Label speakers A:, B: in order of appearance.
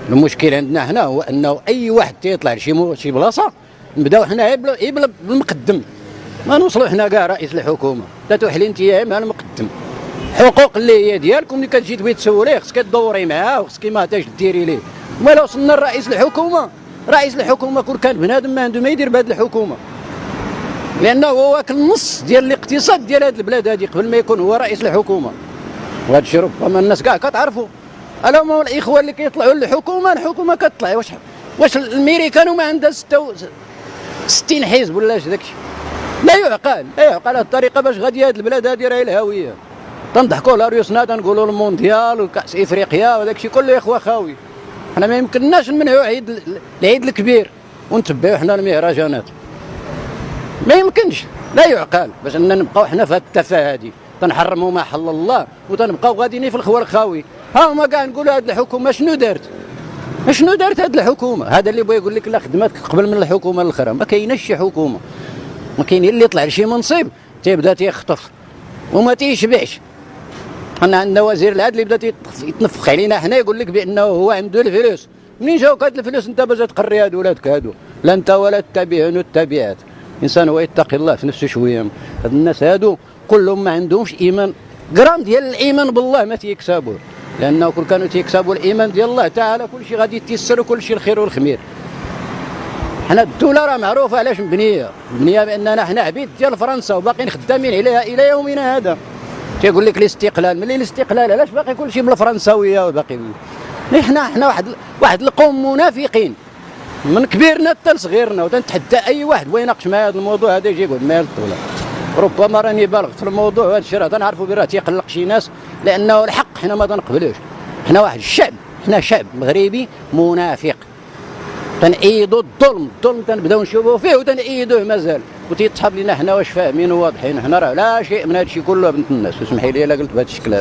A: المشكل عندنا هنا هو انه اي واحد تيطلع لشي بلاصه نبداو حنا بالمقدم، ما نوصلوا حنا كاع رئيس الحكومه، تتوحلي انت مع المقدم. حقوق اللي هي ديالكم اللي كتجي تبغي تسوليه خصك تدوري معاه وخصك ما تاش ديري ليه. ولا وصلنا لرئيس الحكومه، رئيس الحكومه كون كان بنادم ما عنده ما يدير بهذه الحكومه، لانه هو واكل النص ديال الاقتصاد ديال هذه البلاد هذه قبل ما يكون هو رئيس الحكومه. وهذا الشيء ربما الناس كاع كتعرفوا. الو الاخوه اللي كيطلعوا للحكومه، الحكومه كتطلع واش الامريكان ما عندها 60 حزب ولا اش داكشي؟ لا يعقل، لا يعقل. هذه الطريقه باش غادي هذه البلاد هذه راهي الهويه. تنضحكوا على ريوسنا تنقولوا المونديال وكاس افريقيا وداك الشيء كله يا اخوه خاوي. حنا ما يمكنناش نمنعوا العيد الكبير ونتبعوا حنا المهرجانات، ما يمكنش، لا يعقل باش اننا نبقاو حنا في هذه التفاهه هذه تنحرموا ما حل الله وتنبقاو غاديين في الخوار الخاوي. ها هما كاع نقولوا هذه الحكومه شنو دارت؟ شنو دارت هذه الحكومه؟ هذا اللي بغى يقول لك لا خدمات قبل من الحكومه الاخرى، ما كايناش شي حكومه، ما كاين اللي يطلع لشي منصب تيبدا تيخطف وما تيشبعش. حنا عندنا وزير العدل اللي بدا يتنفخ علينا حنا يقول لك بانه هو عنده الفلوس. منين جاوك هاد الفلوس انت باش تقري هاد ولادك هادو؟ لا انت ولا تتبعون التبعات. الانسان هو يتقي الله في نفسه شويه. هاد الناس هادو كلهم ما عندهمش ايمان، غرام ديال الايمان بالله ما تيكسبوه، لانه كل كانوا تيكسبوا الايمان ديال الله تعالى كل شيء غادي يتيسر وكل شيء الخير والخمير. حنا الدوله راه معروفه علاش مبنيه باننا حنا عبيد ديال فرنسا وباقيين خدامين عليها الى يومنا هذا. تيقول لك الاستقلال، ملي الاستقلال علاش باقي كل شيء بالفرنساويه وباقي؟ حنا واحد القوم منافقين من كبيرنا حتى لصغيرنا، وتنتحدى اي واحد بغى يناقش معايا هذا الموضوع هذا يجي يقعد معايا للطاوله. ربما راني بالغ في الموضوع، وهذا الشيء راه تنعرفوا به راه تيقلق شي ناس، لانه الحق حنا ما تنقبلوش. حنا واحد الشعب، حنا شعب مغربي منافق، تنأيدوا الظلم تنبداو نشوفوا فيه وتنأيدوه مازال، وتيتحاب لنا حنا واش فاهمين وواضحين. حنا راه لا شيء من هذا الشيء كله بنت الناس، واسمحي لي الا قلت بهذا الشكل هذا.